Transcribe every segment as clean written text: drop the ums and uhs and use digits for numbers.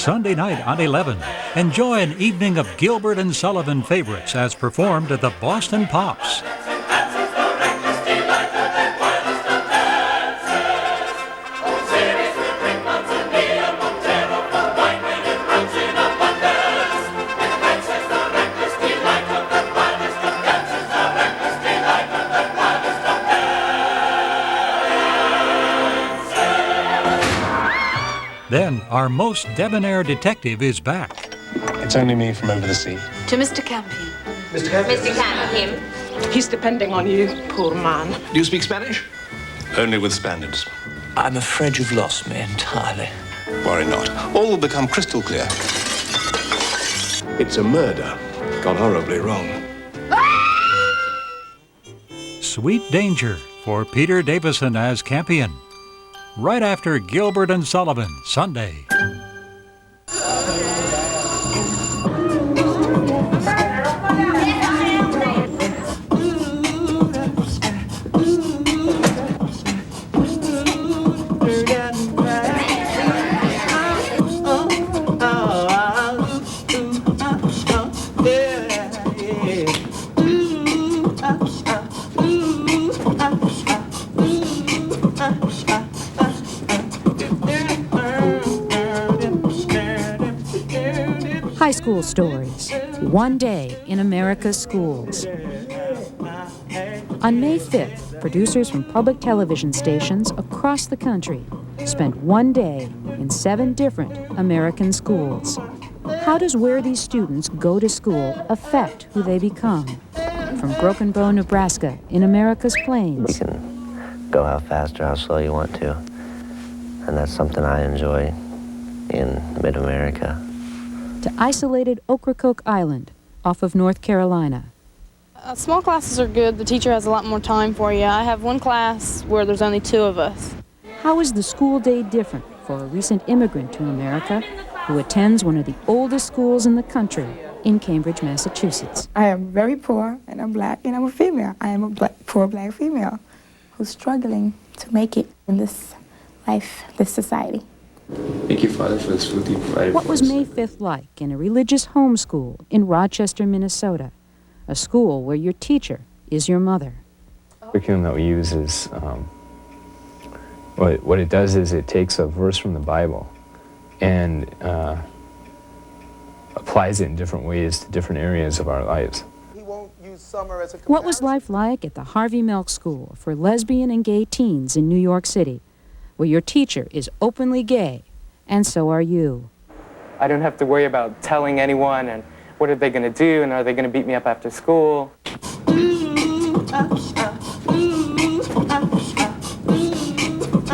Sunday night on 11. Enjoy an evening of Gilbert and Sullivan favorites as performed at the Boston Pops. Then, our most debonair detective is back. It's only me from over the sea. To Mr. Campion. Mr. Campion? Mr. Campion. He's depending on you, poor man. Do you speak Spanish? Only with Spaniards. I'm afraid you've lost me entirely. Worry not. All will become crystal clear. It's a murder gone horribly wrong. Sweet Danger for Peter Davison as Campion. Right after Gilbert and Sullivan, Sunday. High school stories. One day in America's schools. On May 5th, producers from public television stations across the country spent one day in 7 different American schools. How does where these students go to school affect who they become? From Broken Bow, Nebraska, in America's plains. You can go how fast or how slow you want to. And that's something I enjoy in mid-America. To isolated Ocracoke Island, off of North Carolina. Small classes are good. The teacher has a lot more time for you. I have one class where there's only 2 of us. How is the school day different for a recent immigrant to America who attends one of the oldest schools in the country in Cambridge, Massachusetts? I am very poor, and I'm black, and I'm a female. I am a poor black female who's struggling to make it in this life, this society. Thank you, Father, for this food you provided. What was May 5th like in a religious homeschool in Rochester, Minnesota? A school where your teacher is your mother. The curriculum that we use is, what it does is it takes a verse from the Bible and applies it in different ways to different areas of our lives. What was life like at the Harvey Milk School for lesbian and gay teens in New York City, where your teacher is openly gay, and so are you? I don't have to worry about telling anyone, and what are they going to do, and are they going to beat me up after school?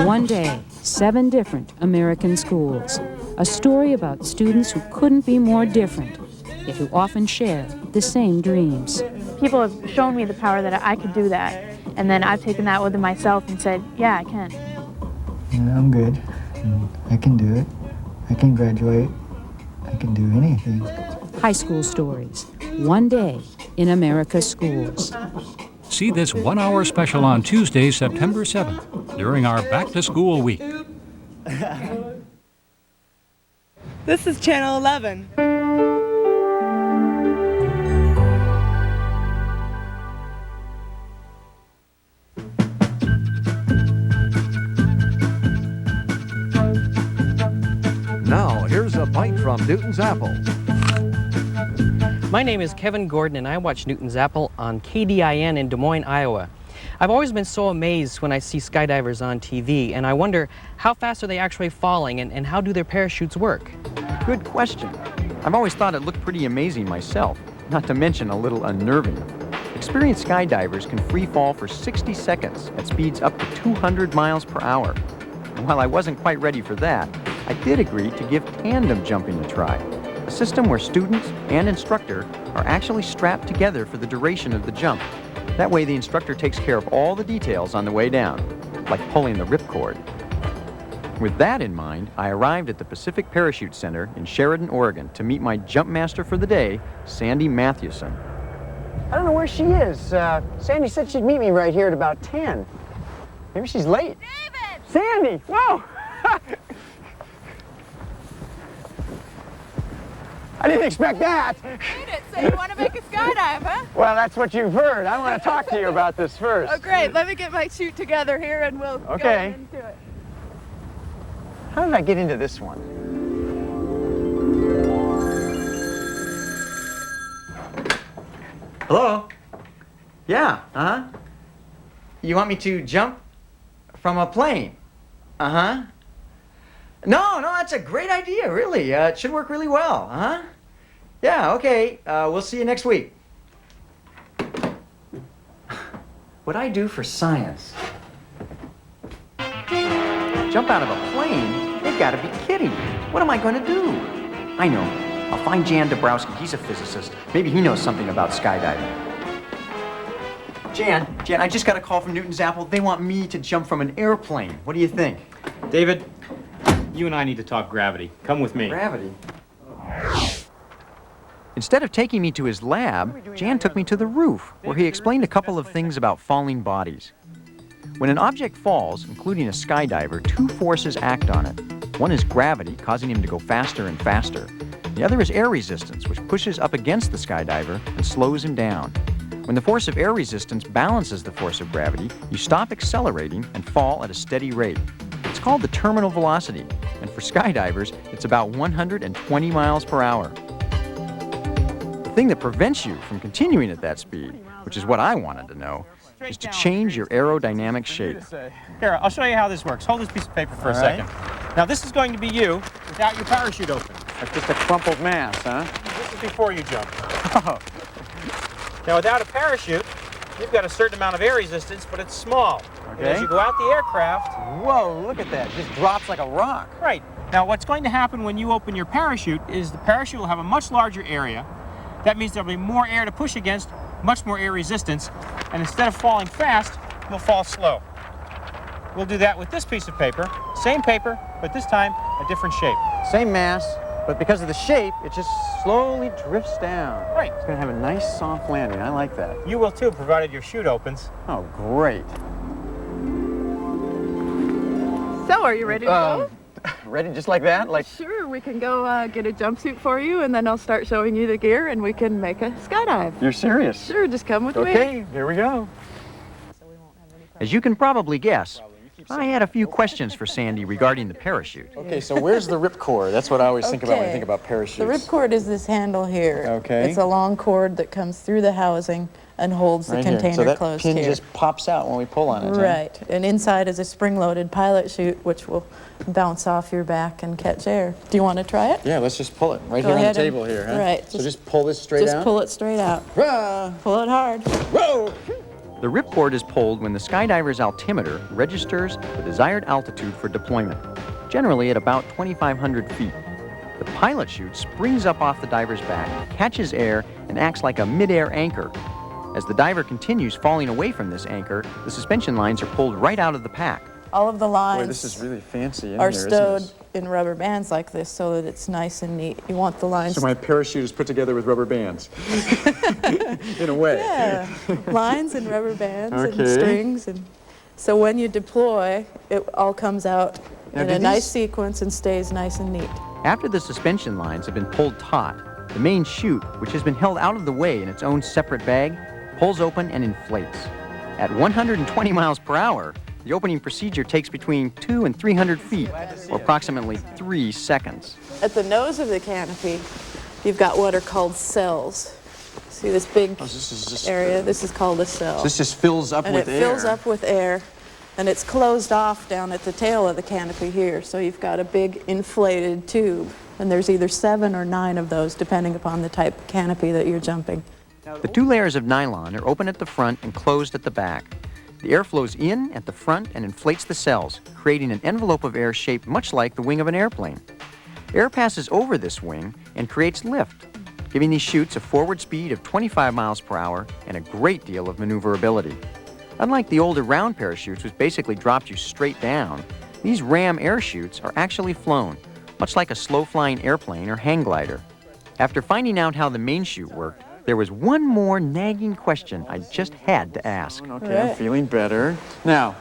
One day, 7 different American schools. A story about students who couldn't be more different, yet who often share the same dreams. People have shown me the power that I could do that, and then I've taken that within myself and said, yeah, I can. Yeah, I'm good. I can do it. I can graduate. I can do anything. High school stories. One day in America's schools. See this 1-hour special on Tuesday, September 7th, during our back-to-school week. This is Channel 11. Now, here's a bite from Newton's Apple. My name is Kevin Gordon, and I watch Newton's Apple on KDIN in Des Moines, Iowa. I've always been so amazed when I see skydivers on TV, and I wonder how fast are they actually falling, and how do their parachutes work? Good question. I've always thought it looked pretty amazing myself, not to mention a little unnerving. Experienced skydivers can free fall for 60 seconds at speeds up to 200 miles per hour. And while I wasn't quite ready for that, I did agree to give tandem jumping a try, a system where students and instructor are actually strapped together for the duration of the jump. That way the instructor takes care of all the details on the way down, like pulling the ripcord. With that in mind, I arrived at the Pacific Parachute Center in Sheridan, Oregon to meet my jump master for the day, Sandy Mathewson. I don't know where she is. Sandy said she'd meet me right here at about 10. Maybe she's late. David! Sandy! Whoa! I didn't expect that. You did, so you want to make a skydive, huh? Well, that's what you've heard. I want to talk to you about this first. Oh, great. Let me get my chute together here and we'll go into it. How did I get into this one? Hello? Yeah, uh-huh. You want me to jump from a plane? Uh-huh. No, that's a great idea, really. It should work really well, huh? Yeah, okay. We'll see you next week. What I do for science? Jump out of a plane? They've got to be kidding. What am I going to do? I know. I'll find Jan Dabrowski. He's a physicist. Maybe he knows something about skydiving. Jan, I just got a call from Newton's Apple. They want me to jump from an airplane. What do you think? David, you and I need to talk gravity. Come with me. Gravity? Instead of taking me to his lab, Jan took me to the roof, where he explained a couple of things about falling bodies. When an object falls, including a skydiver, two forces act on it. One is gravity, causing him to go faster and faster. The other is air resistance, which pushes up against the skydiver and slows him down. When the force of air resistance balances the force of gravity, you stop accelerating and fall at a steady rate. It's called the terminal velocity, and for skydivers, it's about 120 miles per hour. The thing that prevents you from continuing at that speed, which is what I wanted to know, is to change your aerodynamic shape. Here, I'll show you how this works. Hold this piece of paper for a second. Now, this is going to be you without your parachute open. That's just a crumpled mass, huh? This is before you jump. Now, without a parachute, you've got a certain amount of air resistance, but it's small. And as you go out the aircraft... Whoa, look at that. It just drops like a rock. Right. Now, what's going to happen when you open your parachute is the parachute will have a much larger area. That means there'll be more air to push against, much more air resistance, and instead of falling fast, you'll fall slow. We'll do that with this piece of paper. Same paper, but this time a different shape. Same mass, but because of the shape, it just slowly drifts down. Right. It's going to have a nice soft landing. I like that. You will too, provided your chute opens. Oh, great. So, are you ready to go? Ready just like that? Sure, we can go get a jumpsuit for you, and then I'll start showing you the gear, and we can make a skydive. You're serious? Sure, just come with me. Okay, here we go. As you can probably guess, I had a few questions for Sandy regarding the parachute. Okay, so where's the ripcord? That's what I always think about when I think about parachutes. The ripcord is this handle here. Okay. It's a long cord that comes through the housing and holds the container closed here. So that pin just pops out when we pull on it. Right, and inside is a spring-loaded pilot chute, which will bounce off your back and catch air. Do you want to try it? Yeah, let's just pull it right here on the table here, huh? Right. So just pull this straight out? Just pull it straight out. Rah! Pull it hard. Whoa! The ripcord is pulled when the skydiver's altimeter registers the desired altitude for deployment, generally at about 2,500 feet. The pilot chute springs up off the diver's back, catches air, and acts like a mid-air anchor. As the diver continues falling away from this anchor, the suspension lines are pulled right out of the pack. All of the lines Boy, this is really fancy in are here, stowed isn't in rubber bands like this so that it's nice and neat. You want the lines... So my parachute is put together with rubber bands, in a way. Yeah, lines and rubber bands and Okay. strings. And so when you deploy, it all comes out Now, in do a nice these- sequence and stays nice and neat. After the suspension lines have been pulled taut, the main chute, which has been held out of the way in its own separate bag, pulls open and inflates. At 120 miles per hour, the opening procedure takes between 200 and 300 feet, or approximately 3 seconds. At the nose of the canopy, you've got what are called cells. See this big area? This is called a cell. So this just fills up and with it air. fills up with air, and it's closed off down at the tail of the canopy here. So you've got a big inflated tube, and there's either 7 or 9 of those, depending upon the type of canopy that you're jumping. The 2 layers of nylon are open at the front and closed at the back. The air flows in at the front and inflates the cells, creating an envelope of air shaped much like the wing of an airplane. Air passes over this wing and creates lift, giving these chutes a forward speed of 25 miles per hour and a great deal of maneuverability. Unlike the older round parachutes, which basically dropped you straight down, these ram air chutes are actually flown, much like a slow-flying airplane or hang glider. After finding out how the main chute worked, there was one more nagging question I just had to ask. Okay, I'm feeling better. Now,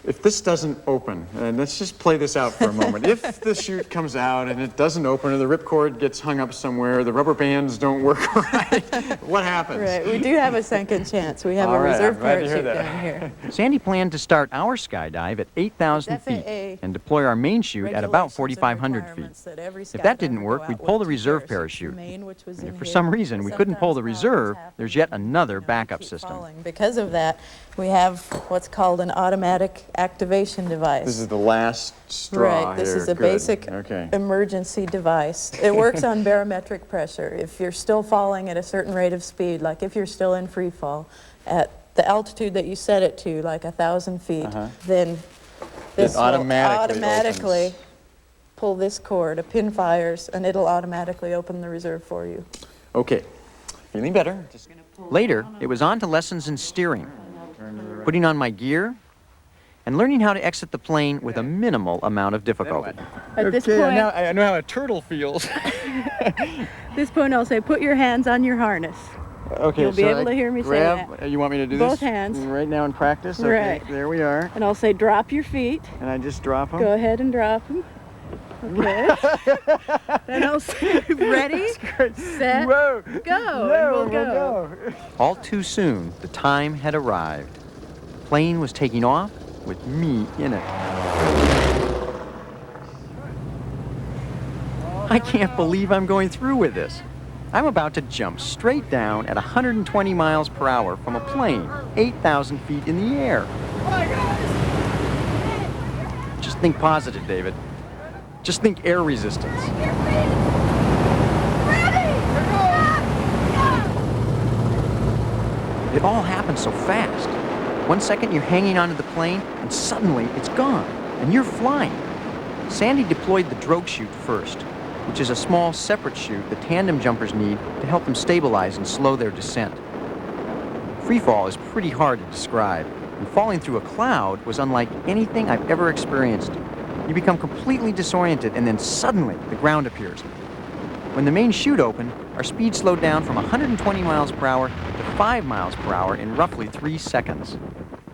If this doesn't open, and let's just play this out for a moment. If the chute comes out and it doesn't open, or the ripcord gets hung up somewhere, the rubber bands don't work right, what happens? Right, we do have a second chance. We have a reserve parachute down here. Sandy planned to start our skydive at 8,000 feet and deploy our main chute at about 4,500 feet. If that didn't work, we'd pull the reserve parachute. And if for some reason we couldn't pull the reserve, there's yet another backup system. Because of that, we have what's called an automatic activation device. This is the last straw. Right, this here. is a Good. basic emergency device. It works on barometric pressure. If you're still falling at a certain rate of speed, like if you're still in free fall, at the altitude that you set it to, like 1,000 feet, then this will automatically pull this cord. A pin fires, and it'll automatically open the reserve for you. Okay, feeling better. Later, it was on to lessons in steering, putting on my gear, and learning how to exit the plane with a minimal amount of difficulty. At this point, I know how a turtle feels. this point I'll say, put your hands on your harness. Okay, You'll be so able to hear me say that. You want me to do Both this? hands. Right now in practice? Okay, Right. there we are. And I'll say, drop your feet. And I just drop them? Go ahead and drop them. Okay. Then I'll say, ready, set, go, and we'll go. All too soon, the time had arrived. The plane was taking off with me in it. I can't believe I'm going through with this. I'm about to jump straight down at 120 miles per hour from a plane, 8,000 feet in the air. Just think positive, David. Just think air resistance. It all happened so fast. 1 second you're hanging onto the plane, and suddenly it's gone, and you're flying. Sandy deployed the drogue chute first, which is a small separate chute that tandem jumpers need to help them stabilize and slow their descent. Freefall is pretty hard to describe, and falling through a cloud was unlike anything I've ever experienced. You become completely disoriented, and then suddenly the ground appears. When the main chute opened, our speed slowed down from 120 miles per hour to 5 miles per hour in roughly 3 seconds.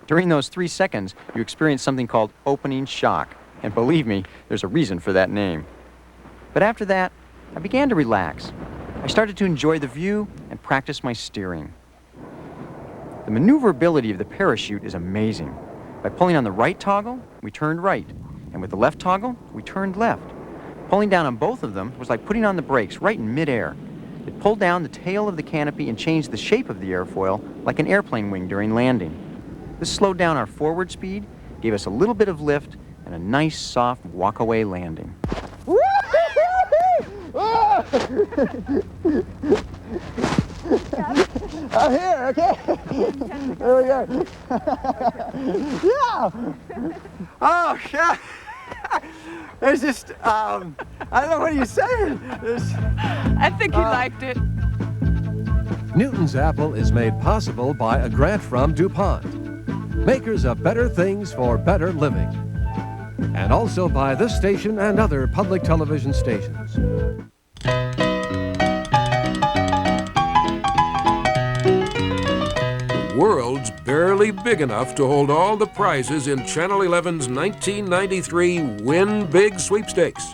During those 3 seconds, you experience something called opening shock, and believe me, there's a reason for that name. But after that, I began to relax. I started to enjoy the view and practice my steering. The maneuverability of the parachute is amazing. By pulling on the right toggle, we turned right, and with the left toggle, we turned left. Pulling down on both of them was like putting on the brakes right in midair. It pulled down the tail of the canopy and changed the shape of the airfoil like an airplane wing during landing. This slowed down our forward speed, gave us a little bit of lift, and a nice, soft walk-away landing. I'm here, okay? There we go. Yeah! Oh, yeah! There's just, I don't know what you saying. I think he liked it. Newton's Apple is made possible by a grant from DuPont, makers of better things for better living, and also by this station and other public television stations. The world's barely big enough to hold all the prizes in Channel 11's 1993 Win Big Sweepstakes.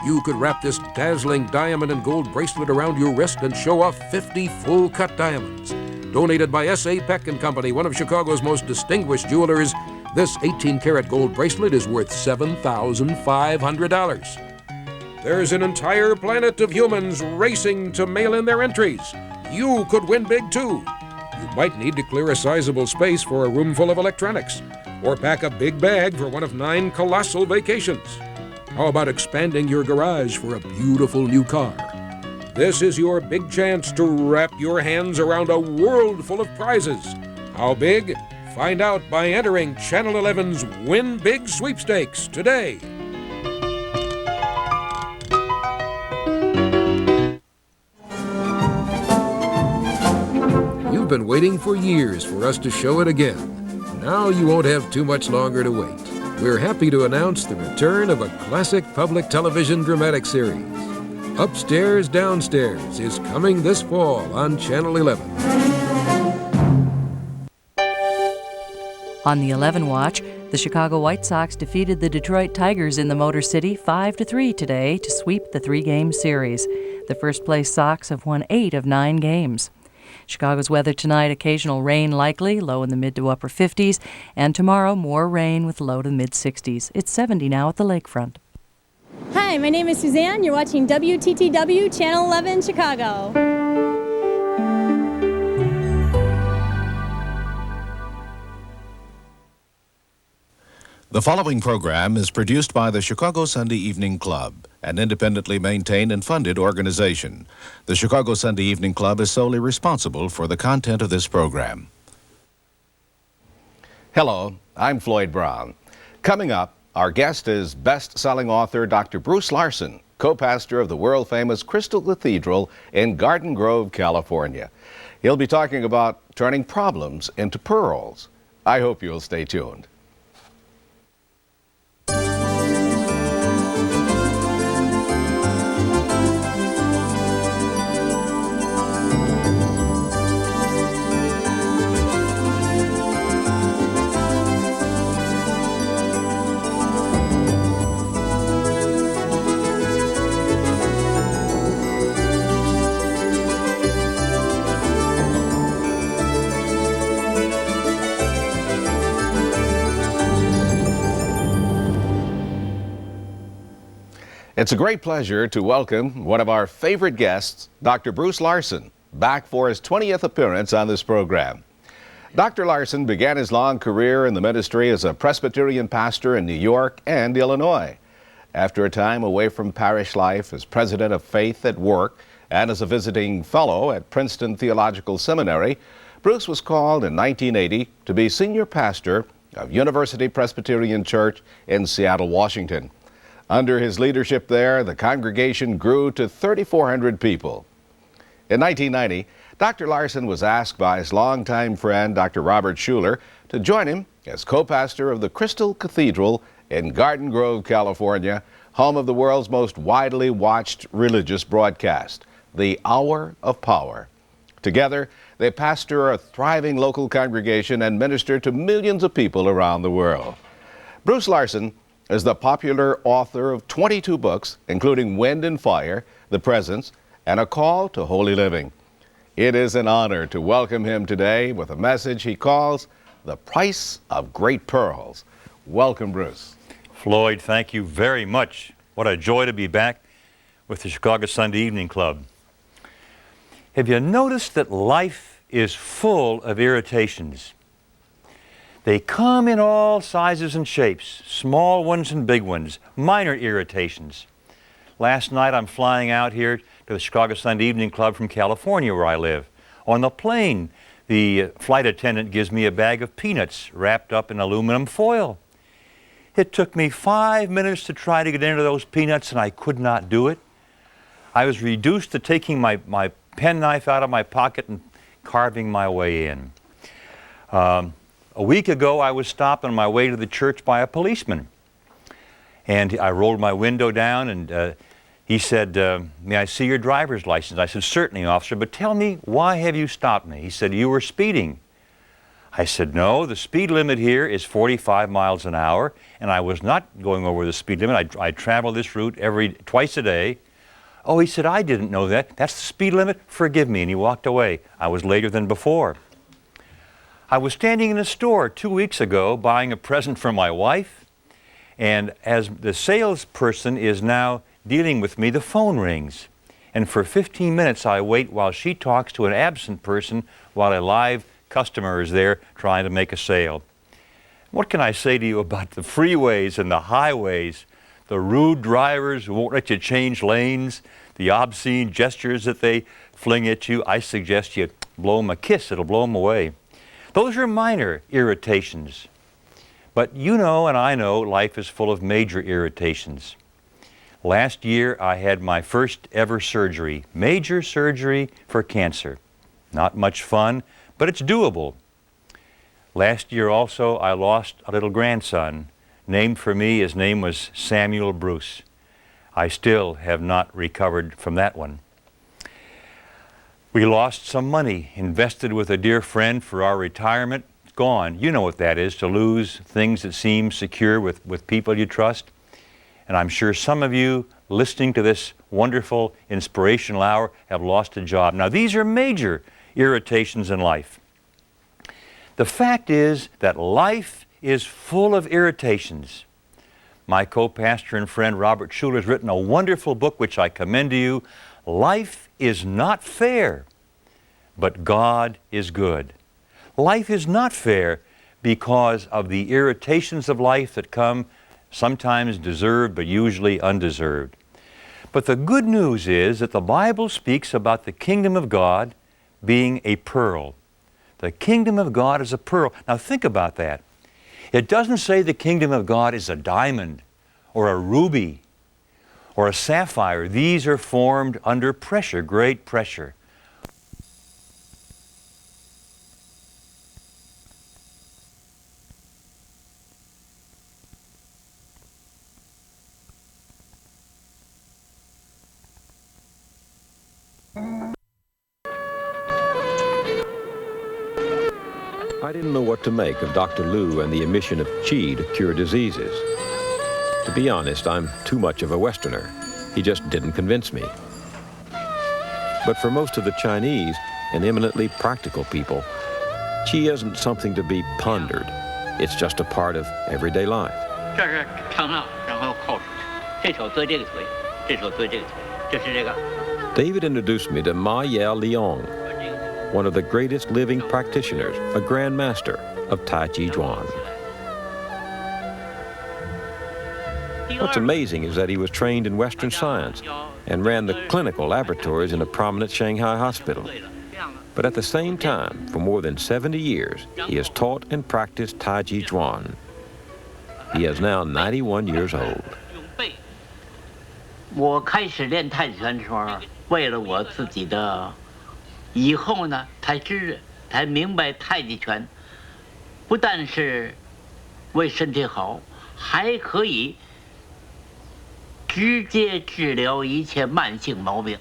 You could wrap this dazzling diamond and gold bracelet around your wrist and show off 50 full-cut diamonds. Donated by S.A. Peck & Company, one of Chicago's most distinguished jewelers, this 18-karat gold bracelet is worth $7,500. There's an entire planet of humans racing to mail in their entries. You could win big, too. You might need to clear a sizable space for a room full of electronics, or pack a big bag for one of 9 colossal vacations. How about expanding your garage for a beautiful new car? This is your big chance to wrap your hands around a world full of prizes. How big? Find out by entering Channel 11's Win Big Sweepstakes today. You've been waiting for years for us to show it again. Now you won't have too much longer to wait. We're happy to announce the return of a classic public television dramatic series. Upstairs, Downstairs is coming this fall on Channel 11. On the 11 watch, The Chicago White Sox defeated the Detroit Tigers in the Motor City 5-3 today to sweep the 3-game series. The first-place Sox have won 8 of 9 games. Chicago's weather tonight, occasional rain likely, low in the mid to upper 50s, and tomorrow more rain with low to mid 60s. It's 70 now at the lakefront. Hi, my name is Suzanne. You're watching WTTW Channel 11 Chicago. The following program is produced by the Chicago Sunday Evening Club, an independently maintained and funded organization. The Chicago Sunday Evening Club is solely responsible for the content of this program. Hello, I'm Floyd Brown. Coming up, our guest is best-selling author Dr. Bruce Larson, co-pastor of the world-famous Crystal Cathedral in Garden Grove, California. He'll be talking about turning problems into pearls. I hope you'll stay tuned. It's a great pleasure to welcome one of our favorite guests, Dr. Bruce Larson, back for his 20th appearance on this program. Dr. Larson began his long career in the ministry as a Presbyterian pastor in New York and Illinois. After a time away from parish life as president of Faith at Work and as a visiting fellow at Princeton Theological Seminary, Bruce was called in 1980 to be senior pastor of University Presbyterian Church in Seattle, Washington. Under his leadership there, the congregation grew to 3,400 people. In 1990, Dr. Larson was asked by his longtime friend, Dr. Robert Schuller, to join him as co-pastor of the Crystal Cathedral in Garden Grove, California, home of the world's most widely watched religious broadcast, The Hour of Power. Together, they pastor a thriving local congregation and minister to millions of people around the world. Bruce Larson is the popular author of 22 books, including Wind and Fire, The Presence, and A Call to Holy Living. It is an honor to welcome him today with a message he calls The Price of Great Pearls. Welcome, Bruce. Floyd, thank you very much. What a joy to be back with the Chicago Sunday Evening Club. Have you noticed that life is full of irritations? They come in all sizes and shapes, small ones and big ones, minor irritations. Last night I'm flying out here to the Chicago Sunday Evening Club from California, where I live. On the plane, the flight attendant gives me a bag of peanuts wrapped up in aluminum foil. It took me 5 minutes to try to get into those peanuts, and I could not do it. I was reduced to taking my penknife out of my pocket and carving my way in. A week ago, I was stopped on my way to the church by a policeman. And I rolled my window down, and he said, "May I see your driver's license?" I said, "Certainly, officer, but tell me, why have you stopped me?" He said, "You were speeding." I said, "No, the speed limit here is 45 miles an hour, and I was not going over the speed limit. I travel this route twice a day." "Oh," he said, "I didn't know that. That's the speed limit? Forgive me." And he walked away. I was later than before. I was standing in a store 2 weeks ago buying a present for my wife, and as the salesperson is now dealing with me, the phone rings. And for 15 minutes I wait while she talks to an absent person while a live customer is there trying to make a sale. What can I say to you about the freeways and the highways, the rude drivers who won't let you change lanes, the obscene gestures that they fling at you? I suggest you blow them a kiss, it'll blow them away. Those are minor irritations. But you know and I know life is full of major irritations. Last year I had my first ever surgery, major surgery for cancer. Not much fun, but it's doable. Last year also I lost a little grandson, named for me. His name was Samuel Bruce. I still have not recovered from that one. We lost some money invested with a dear friend for our retirement. gone. You know what that is, to lose things that seem secure with people you trust. And I'm sure some of you listening to this wonderful inspirational hour have lost a job. Now, these are major irritations in life. The fact is that life is full of irritations. My co-pastor and friend Robert Schuller has written a wonderful book which I commend to you. Life is not fair, but God is good. Life is not fair because of the irritations of life that come, sometimes deserved but usually undeserved. But the good news is that the Bible speaks about the kingdom of God being a pearl. The kingdom of God is a pearl. Now think about that. It doesn't say the kingdom of God is a diamond or a ruby or a sapphire. These are formed under pressure, great pressure. I didn't know what to make of Dr. Liu and the emission of qi to cure diseases. To be honest, I'm too much of a Westerner. He just didn't convince me. But for most of the Chinese and eminently practical people, qi isn't something to be pondered. It's just a part of everyday life. David introduced me to Ma Yao Liang, one of the greatest living practitioners, a grand master of Tai Chi Chuan. What's amazing is that he was trained in Western science and ran the clinical laboratories in a prominent Shanghai hospital. But at the same time, for more than 70 years, he has taught and practiced Tai Chi Chuan. He is now 91 years old. 我开始练太极拳的时候，为了我自己的以后呢，才明白太极拳不但是为身体好，还可以直接治疗一切慢性毛病。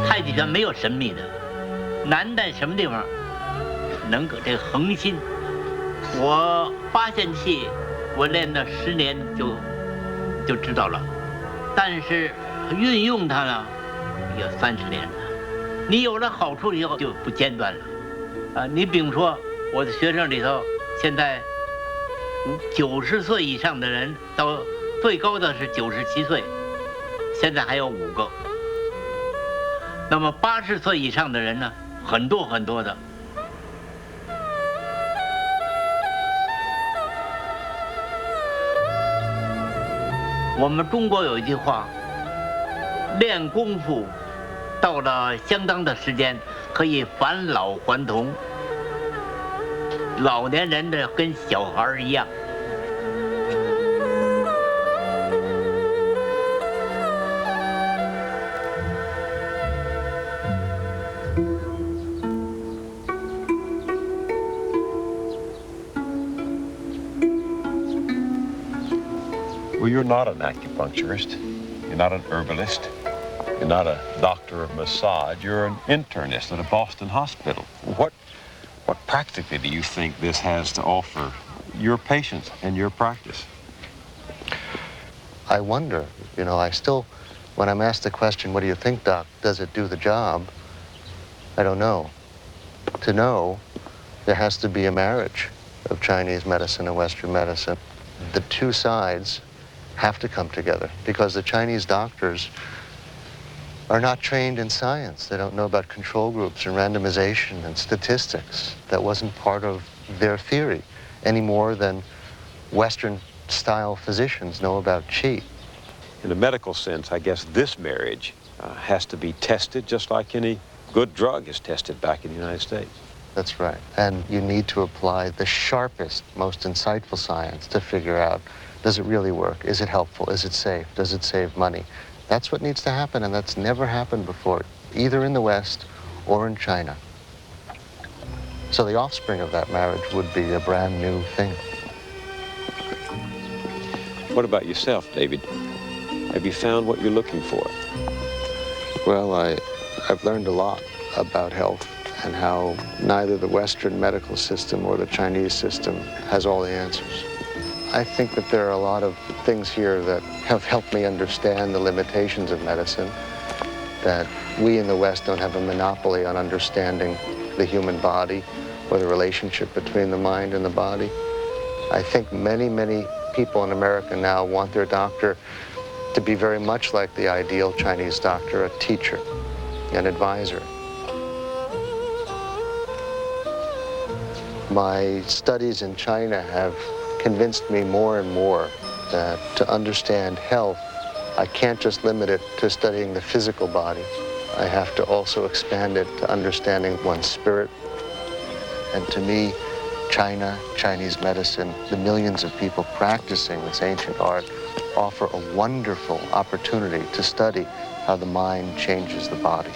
太极拳没有神秘的，难在什么地方？能够这个恒心。我八线气，我练了10年就知道了，但是运用它呢，要30年了。你有了好处以后就不间断了。你比如说我的学生里头，现在90岁以上的人，到最高的是97岁，现在还有5个。 那么80岁以上的人呢，很多很多的。我们中国有一句话，练功夫到了相当的时间，可以返老还童。老年人的跟小孩一样。 Well, you're not an acupuncturist. You're not an herbalist. You're not a doctor of massage. You're an internist at a Boston hospital. What practically do you think this has to offer your patients and your practice? I wonder. You know, I still, when I'm asked the question, what do you think, Doc? Does it do the job? I don't know. To know, there has to be a marriage of Chinese medicine and Western medicine. The two sides have to come together because the Chinese doctors are not trained in science. They don't know about control groups and randomization and statistics. That wasn't part of their theory any more than Western-style physicians know about qi. In a medical sense, I guess this marriage has to be tested just like any good drug is tested back in the United States. That's right. And you need to apply the sharpest, most insightful science to figure out, does it really work? Is it helpful? Is it safe? Does it save money? That's what needs to happen, and that's never happened before, either in the West or in China. So the offspring of that marriage would be a brand new thing. What about yourself, David? Have you found what you're looking for? Well, I've learned a lot about health and how neither the Western medical system or the Chinese system has all the answers. I think that there are a lot of things here that have helped me understand the limitations of medicine, that we in the West don't have a monopoly on understanding the human body or the relationship between the mind and the body. I think many, many people in America now want their doctor to be very much like the ideal Chinese doctor, a teacher, an advisor. My studies in China have convinced me more and more that to understand health, I can't just limit it to studying the physical body. I have to also expand it to understanding one's spirit. And to me, China, Chinese medicine, the millions of people practicing this ancient art offer a wonderful opportunity to study how the mind changes the body.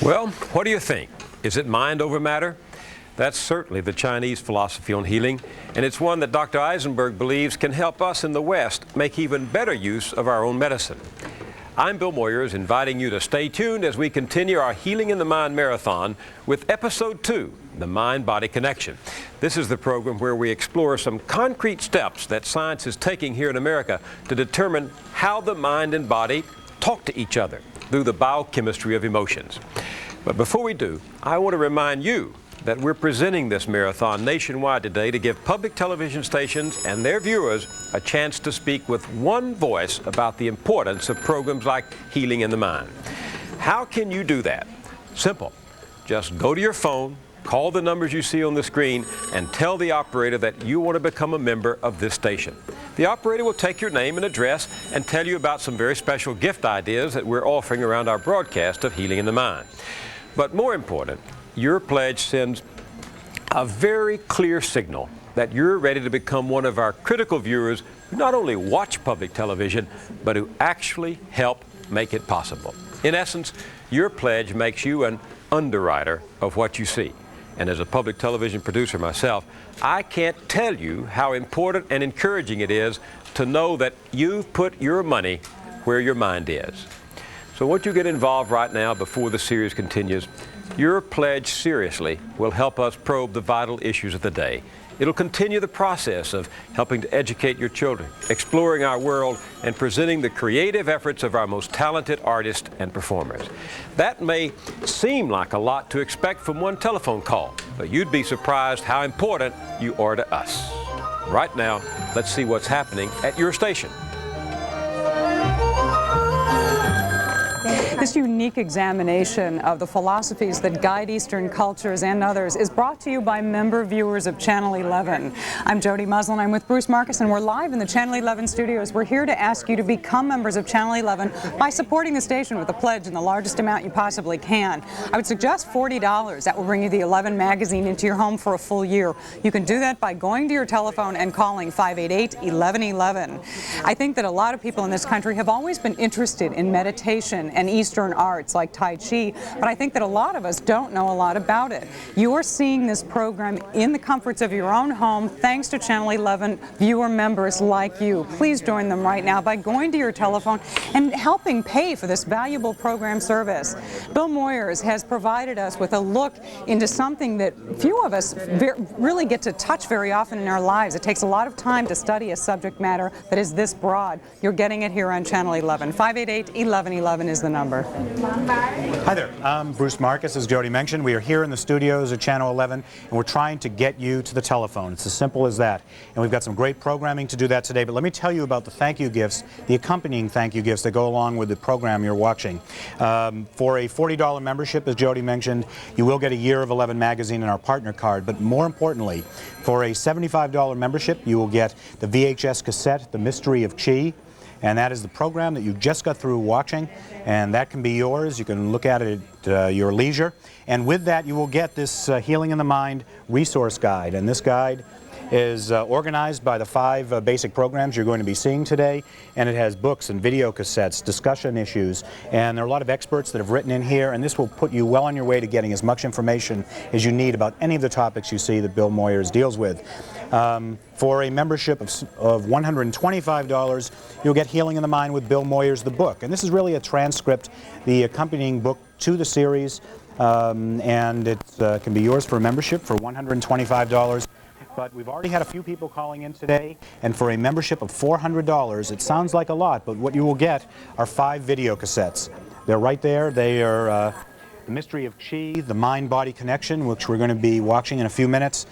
Well, what do you think? Is it mind over matter? That's certainly the Chinese philosophy on healing, and it's one that Dr. Eisenberg believes can help us in the West make even better use of our own medicine. I'm Bill Moyers, inviting you to stay tuned as we continue our Healing in the Mind Marathon with Episode 2, The Mind-Body Connection. This is the program where we explore some concrete steps that science is taking here in America to determine how the mind and body talk to each other through the biochemistry of emotions. But before we do, I want to remind you that we're presenting this marathon nationwide today to give public television stations and their viewers a chance to speak with one voice about the importance of programs like Healing in the Mind. How can you do that? Simple. Just go to your phone, call the numbers you see on the screen, and tell the operator that you want to become a member of this station. The operator will take your name and address and tell you about some very special gift ideas that we're offering around our broadcast of Healing in the Mind. But more important, your pledge sends a very clear signal that you're ready to become one of our critical viewers who not only watch public television, but who actually help make it possible. In essence, your pledge makes you an underwriter of what you see. And as a public television producer myself, I can't tell you how important and encouraging it is to know that you've put your money where your mind is. So won't you get involved right now before the series continues? Your pledge seriously will help us probe the vital issues of the day. It'll continue the process of helping to educate your children, exploring our world, and presenting the creative efforts of our most talented artists and performers. That may seem like a lot to expect from one telephone call, but you'd be surprised how important you are to us. Right now, let's see what's happening at your station. This unique examination of the philosophies that guide Eastern cultures and others is brought to you by member viewers of Channel 11. I'm Jody Muslin. I'm with Bruce Marcus, and we're live in the Channel 11 studios. We're here to ask you to become members of Channel 11 by supporting the station with a pledge in the largest amount you possibly can. I would suggest $40. That will bring you the 11 magazine into your home for a full year. You can do that by going to your telephone and calling 588-1111. I think that a lot of people in this country have always been interested in meditation and Eastern arts like Tai Chi, but I think that a lot of us don't know a lot about it. You're seeing this program in the comforts of your own home thanks to Channel 11 viewer members like you. Please join them right now by going to your telephone and helping pay for this valuable program service. Bill Moyers has provided us with a look into something that few of us really get to touch very often in our lives. It takes a lot of time to study a subject matter that is this broad. You're getting it here on Channel 11. 588-1111 is the number. Hi there, I'm Bruce Marcus. As Jody mentioned, we are here in the studios at Channel 11, and we're trying to get you to the telephone. It's as simple as that. And we've got some great programming to do that today, but let me tell you about the thank you gifts, the accompanying thank you gifts that go along with the program you're watching. For a $40 membership, as Jody mentioned, you will get a year of 11 magazine and our partner card, but more importantly, for a $75 membership, you will get the VHS cassette, The Mystery of Qi, and that is the program that you just got through watching, and that can be yours. You can look at it at your leisure, and with that you will get this Healing in the Mind resource guide, and this guide is organized by the 5 basic programs you're going to be seeing today, and it has books and video cassettes, discussion issues, and there are a lot of experts that have written in here, and this will put you well on your way to getting as much information as you need about any of the topics you see that Bill Moyers deals with. For a membership of $125, you'll get Healing in the Mind with Bill Moyers, the book, and this is really a transcript, the accompanying book to the series, and it can be yours for a membership for $125. But we've already had a few people calling in today, and for a membership of $400, it sounds like a lot, but what you will get are 5 video cassettes. They're right there. They are The Mystery of Qi, The Mind-Body Connection, which we're going to be watching in a few minutes,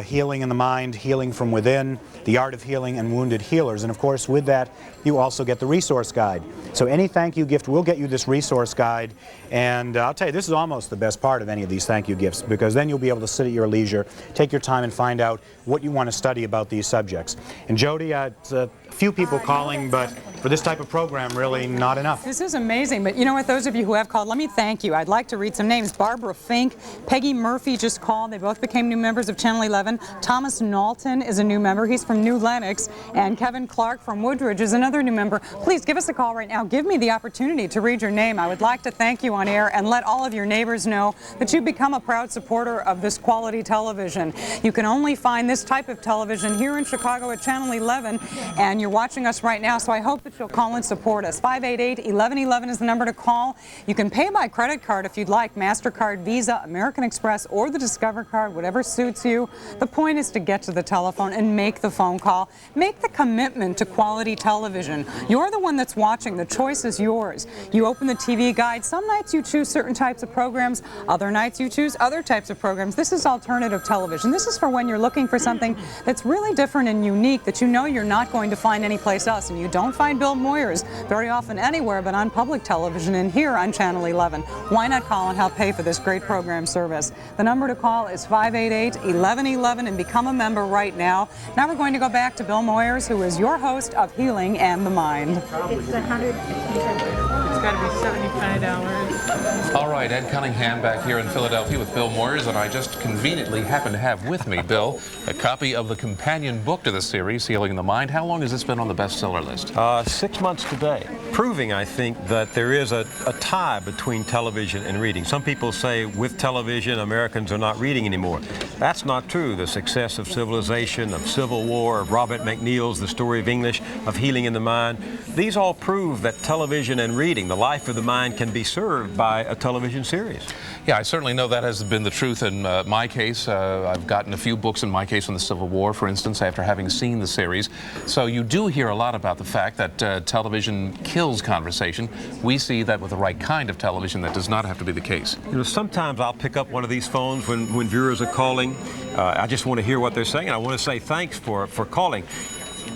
Healing in the Mind, Healing from Within, The Art of Healing, and Wounded Healers. And of course, with that, you also get the resource guide. So any thank you gift will get you this resource guide, and I'll tell you, this is almost the best part of any of these thank you gifts, because then you'll be able to sit at your leisure, take your time, and find out what you want to study about these subjects. And Jody, it's a few people calling, but for this type of program, really not enough. This is amazing, but you know what, those of you who have called, let me thank you. I'd like to read some names. Barbara Fink, Peggy Murphy just called. They both became new members of Channel 11. Thomas Knowlton is a new member. He's from New Lenox. And Kevin Clark from Woodridge is another new member. Please give us a call right now. Give me the opportunity to read your name. I would like to thank you on air and let all of your neighbors know that you've become a proud supporter of this quality television. You can only find this type of television here in Chicago at Channel 11, and you're watching us right now, so I hope that you'll call and support us. 588-1111 is the number to call. You can pay by credit card if you'd like, MasterCard, Visa, American Express, or the Discover card, whatever suits you. The point is to get to the telephone and make the phone call. Make the commitment to quality television. You're the one that's watching. The choice is yours. You open the TV guide. Some nights you choose certain types of programs. Other nights you choose other types of programs. This is alternative television. This is for when you're looking for something that's really different and unique that you know you're not going to find anyplace else. And you don't find Bill Moyers very often anywhere but on public television and here on Channel 11. Why not call and help pay for this great program service? The number to call is 588-1111 and become a member right now. Now we're going to go back to Bill Moyers, who is your host of Healing and the Mind. It's $157. It's got to be $75. All right, Ed Cunningham back here in Philadelphia with Bill Moyers, and I just conveniently happen to have with me, Bill, a copy of the companion book to the series, Healing in the Mind. How long has this been on the bestseller list? 6 months today, proving, I think, that there is a tie between television and reading. Some people say with television, Americans are not reading anymore. That's not true. The success of Civilization, of Civil War, of Robert McNeil's The Story of English, of Healing in the Mind, these all prove that television and reading, the life of the mind, can be served by a television series. Yeah, I certainly know that has been the truth in my case. I've gotten a few books in my case on the Civil War, for instance, after having seen the series. So you do hear a lot about the fact that television kills conversation. We see that with the right kind of television, that does not have to be the case. You know, sometimes I'll pick up one of these phones when viewers are calling. I just want to hear what they're saying, and I want to say thanks for calling.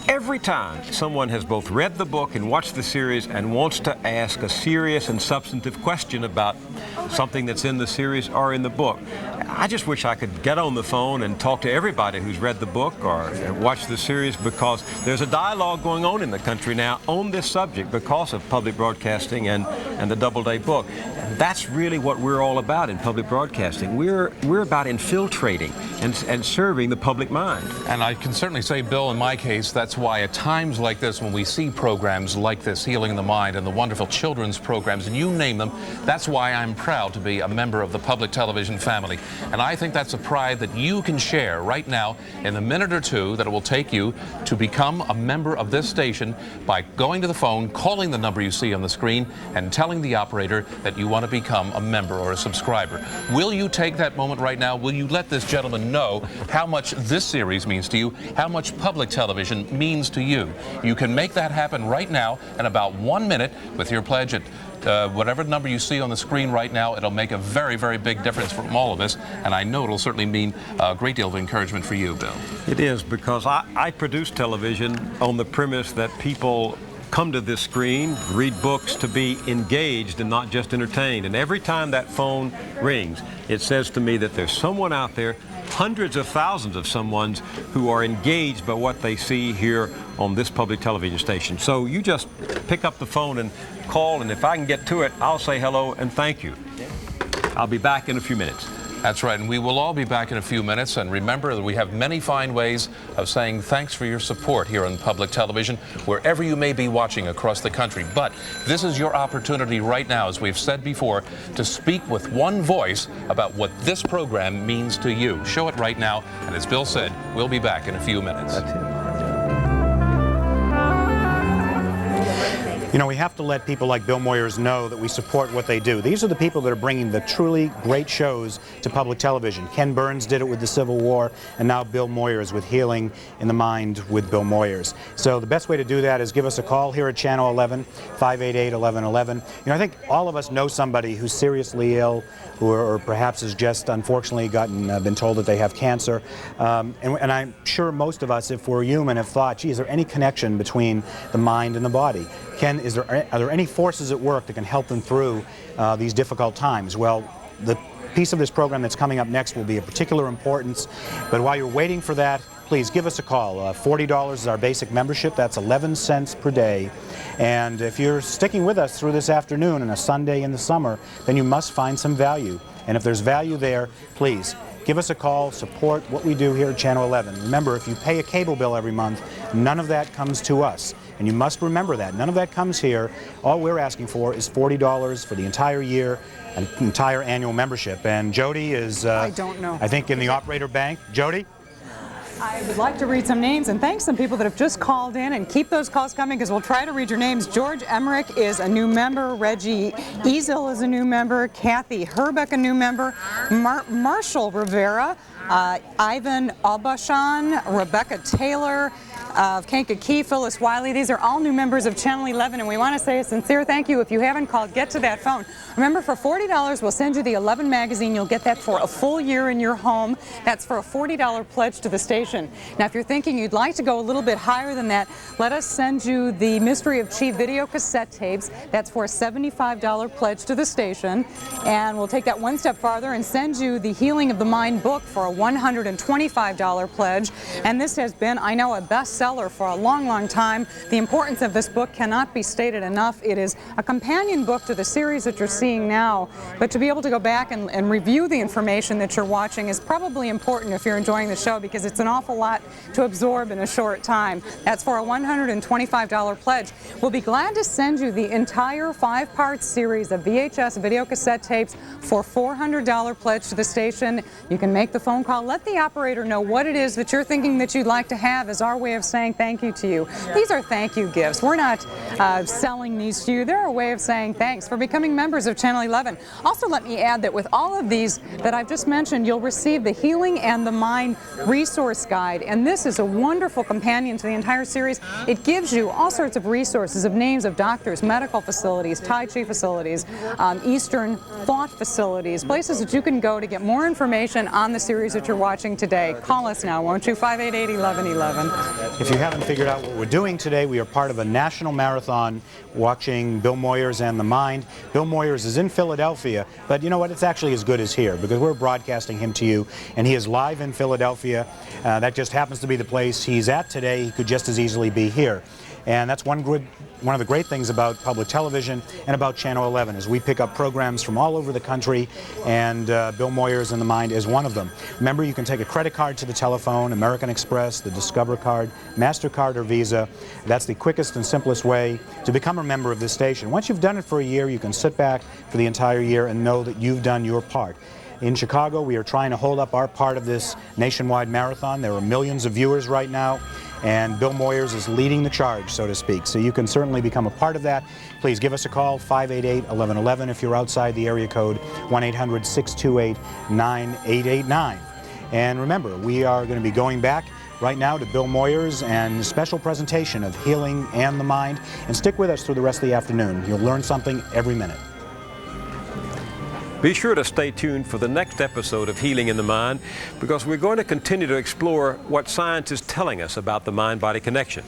Every time someone has both read the book and watched the series and wants to ask a serious and substantive question about something that's in the series or in the book, I just wish I could get on the phone and talk to everybody who's read the book or watched the series, because there's a dialogue going on in the country now on this subject because of public broadcasting and the Doubleday book. That's really what we're all about in public broadcasting. We're about infiltrating and serving the public mind. And I can certainly say, Bill, in my case, that's why at times like this, when we see programs like this, Healing the Mind, and the wonderful children's programs, and you name them, that's why I'm proud to be a member of the public television family. And I think that's a pride that you can share right now in the minute or two that it will take you to become a member of this station by going to the phone, calling the number you see on the screen, and telling the operator that you want to become a member or a subscriber. Will you take that moment right now? Will you let this gentleman know how much this series means to you, how much public television means to you? You can make that happen right now in about 1 minute with your pledge at whatever number you see on the screen right now. It'll make a very, very big difference from all of us, and I know it'll certainly mean a great deal of encouragement for you, Bill. It is, because I produce television on the premise that people come to this screen, read books to be engaged and not just entertained. And every time that phone rings, it says to me that there's someone out there, hundreds of thousands of someones who are engaged by what they see here on this public television station. So you just pick up the phone and call, and if I can get to it, I'll say hello and thank you. I'll be back in a few minutes. That's right, and we will all be back in a few minutes. And remember that we have many fine ways of saying thanks for your support here on public television, wherever you may be watching across the country. But this is your opportunity right now, as we've said before, to speak with one voice about what this program means to you. Show it right now, and as Bill said, we'll be back in a few minutes. That's it. You know, we have to let people like Bill Moyers know that we support what they do. These are the people that are bringing the truly great shows to public television. Ken Burns did it with the Civil War, and now Bill Moyers with Healing in the Mind with Bill Moyers. So the best way to do that is give us a call here at Channel 11, 588-1111. You know, I think all of us know somebody who's seriously ill, or perhaps has just unfortunately been told that they have cancer. And I'm sure most of us, if we're human, have thought, gee, is there any connection between the mind and the body? Are there any forces at work that can help them through these difficult times? Well, the piece of this program that's coming up next will be of particular importance. But while you're waiting for that, please give us a call. $40 is our basic membership. That's 11 cents per day. And if you're sticking with us through this afternoon on a Sunday in the summer, then you must find some value. And if there's value there, please give us a call, support what we do here at Channel 11. Remember, if you pay a cable bill every month, none of that comes to us. And you must remember that. None of that comes here. All we're asking for is $40 for the entire year, an entire annual membership. And Jody is, I don't know. I think, in the operator bank. Jody? I would like to read some names and thank some people that have just called in, and keep those calls coming because we'll try to read your names. George Emmerich is a new member. Reggie Easel is a new member. Kathy Herbeck, a new member. Marshall Rivera, Ivan Albashan, Rebecca Taylor of Kankakee, Phyllis Wiley. These are all new members of Channel 11, and we want to say a sincere thank you. If you haven't called, get to that phone. Remember, for $40, we'll send you the 11 magazine. You'll get that for a full year in your home. That's for a $40 pledge to the station. Now, if you're thinking you'd like to go a little bit higher than that, let us send you the Mystery of Chi video cassette tapes. That's for a $75 pledge to the station. And we'll take that one step farther and send you the Healing of the Mind book for a $125 pledge. And this has been, I know, a bestseller for a long, long time. The importance of this book cannot be stated enough. It is a companion book to the series that you're seeing now. But to be able to go back and review the information that you're watching is probably important if you're enjoying the show, because it's an awful lot to absorb in a short time. That's for a $125 pledge. We'll be glad to send you the entire 5-part series of VHS video cassette tapes for $400 pledge to the station. You can make the phone call. Let the operator know what it is that you're thinking that you'd like to have as our way of saying thank you to you. These are thank you gifts. We're not selling these to you. They're a way of saying thanks for becoming members of Channel 11. Also, let me add that with all of these that I've just mentioned, you'll receive the Healing and the Mind resource guide, and this is a wonderful companion to the entire series. It gives you all sorts of resources of names of doctors, medical facilities, Tai Chi facilities, Eastern thought facilities, places that you can go to get more information on the series that you're watching today. Call us now, won't you? 588-1111. If you haven't figured out what we're doing today, we are part of a national marathon watching Bill Moyers and the Mind. Bill Moyers is in Philadelphia, but you know what? It's actually as good as here, because we're broadcasting him to you, and he is live in Philadelphia. That just happens to be the place he's at today. He could just as easily be here. And that's one of the great things about public television and about Channel 11 is we pick up programs from all over the country, and Bill Moyers and the Mind is one of them. Remember, you can take a credit card to the telephone, American Express, the Discover card, MasterCard or Visa. That's the quickest and simplest way to become a member of this station. Once you've done it for a year, you can sit back for the entire year and know that you've done your part. In Chicago, we are trying to hold up our part of this nationwide marathon. There are millions of viewers right now, and Bill Moyers is leading the charge, so to speak. So you can certainly become a part of that. Please give us a call, 588-1111. If you're outside the area code, 1-800-628-9889. And remember, we are going to be going back right now to Bill Moyers and a special presentation of Healing and the Mind. And stick with us through the rest of the afternoon. You'll learn something every minute. Be sure to stay tuned for the next episode of Healing in the Mind, because we're going to continue to explore what science is telling us about the mind-body connection.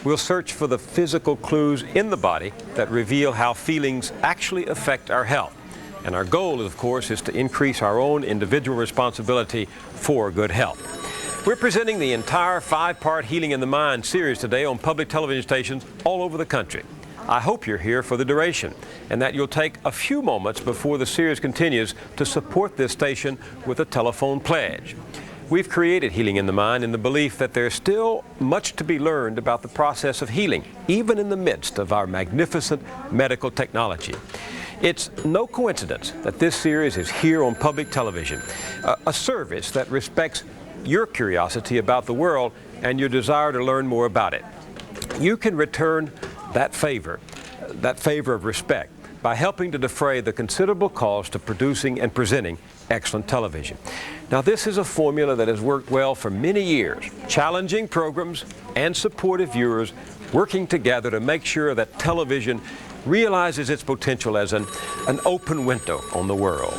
we'll search for the physical clues in the body that reveal how feelings actually affect our health. And our goal, of course, is to increase our own individual responsibility for good health. We're presenting the entire 5-part Healing in the Mind series today on public television stations all over the country. I hope you're here for the duration and that you'll take a few moments before the series continues to support this station with a telephone pledge. We've created Healing in the Mind in the belief that there's still much to be learned about the process of healing, even in the midst of our magnificent medical technology. It's no coincidence that this series is here on public television, a service that respects your curiosity about the world and your desire to learn more about it. You can return that favor of respect, by helping to defray the considerable cost of producing and presenting excellent television. Now, this is a formula that has worked well for many years, challenging programs and supportive viewers working together to make sure that television realizes its potential as an open window on the world.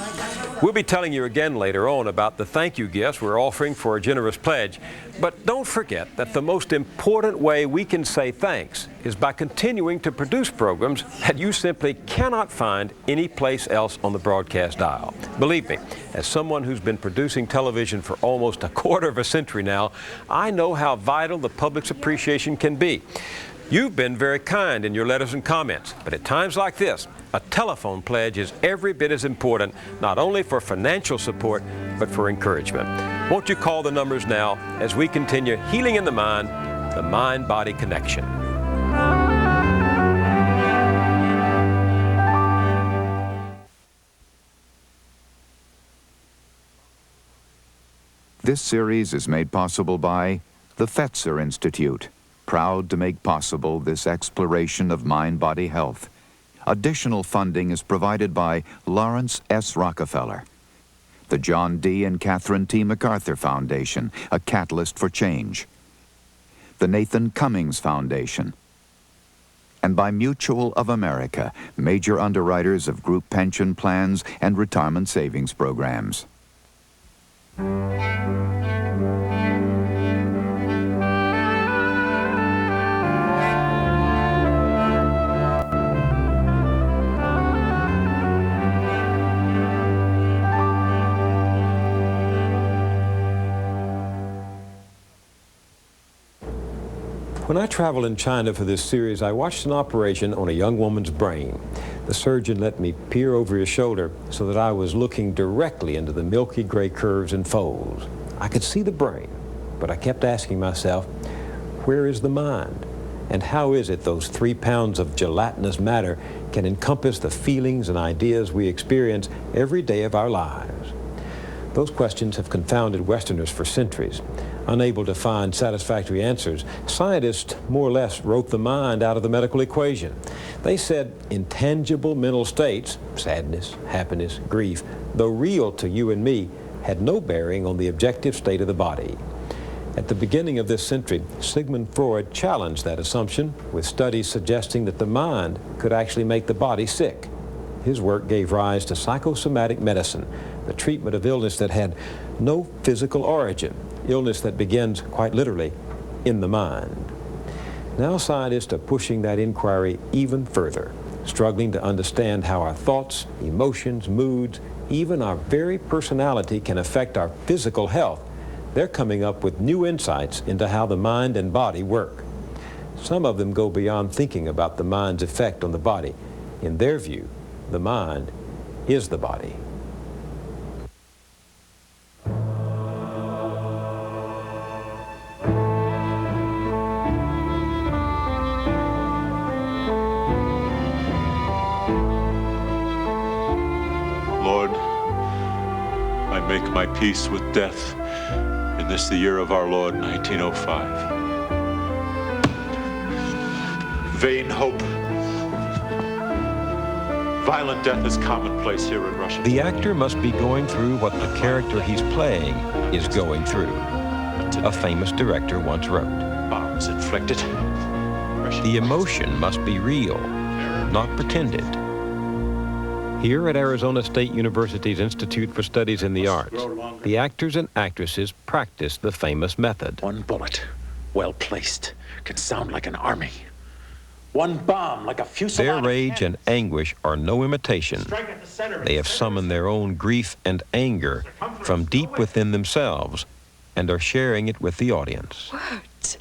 We'll be telling you again later on about the thank you gifts we're offering for a generous pledge, but don't forget that the most important way we can say thanks is by continuing to produce programs that you simply cannot find anyplace else on the broadcast dial. Believe me, as someone who's been producing television for almost a quarter of a century now, I know how vital the public's appreciation can be. You've been very kind in your letters and comments, but at times like this, a telephone pledge is every bit as important, not only for financial support, but for encouragement. Won't you call the numbers now as we continue Healing in the mind-body connection. This series is made possible by the Fetzer Institute, proud to make possible this exploration of mind-body health. Additional funding is provided by Lawrence S. Rockefeller, the John D. and Catherine T. MacArthur Foundation, a catalyst for change, the Nathan Cummings Foundation, and by Mutual of America, major underwriters of group pension plans and retirement savings programs. When I traveled in China for this series, I watched an operation on a young woman's brain. The surgeon let me peer over his shoulder so that I was looking directly into the milky gray curves and folds. I could see the brain, but I kept asking myself, where is the mind? And how is it those 3 pounds of gelatinous matter can encompass the feelings and ideas we experience every day of our lives? Those questions have confounded Westerners for centuries. Unable to find satisfactory answers, scientists more or less wrote the mind out of the medical equation. They said intangible mental states, sadness, happiness, grief, though real to you and me, had no bearing on the objective state of the body. At the beginning of this century, Sigmund Freud challenged that assumption with studies suggesting that the mind could actually make the body sick. His work gave rise to psychosomatic medicine, the treatment of illness that had no physical origin, illness that begins, quite literally, in the mind. Now scientists are pushing that inquiry even further, struggling to understand how our thoughts, emotions, moods, even our very personality can affect our physical health. They're coming up with new insights into how the mind and body work. Some of them go beyond thinking about the mind's effect on the body. In their view, the mind is the body. Lord, I make my peace with death in this, the year of our Lord, 1905. Vain hope. Violent death is commonplace here in Russia. The actor must be going through what the character he's playing is going through. A famous director once wrote. Bombs inflicted. The emotion must be real, not pretended. Here at Arizona State University's Institute for Studies in the Arts, the actors and actresses practice the famous method. One bullet well placed, can sound like an army. One bomb like a fusillade. Their rage and anguish are no imitation. They have summoned their own grief and anger from deep within themselves and are sharing it with the audience. Words.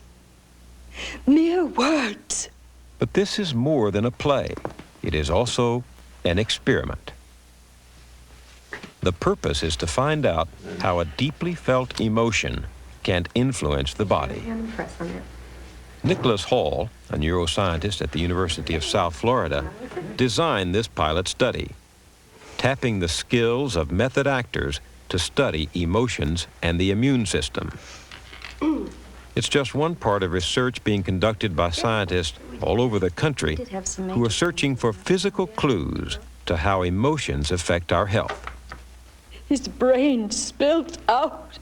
Mere words. But this is more than a play. It is also an experiment. The purpose is to find out how a deeply felt emotion can influence the body. Nicholas Hall, a neuroscientist at the University of South Florida, designed this pilot study, tapping the skills of method actors to study emotions and the immune system. It's just one part of research being conducted by scientists all over the country who are searching for physical clues to how emotions affect our health. His brain spilled out.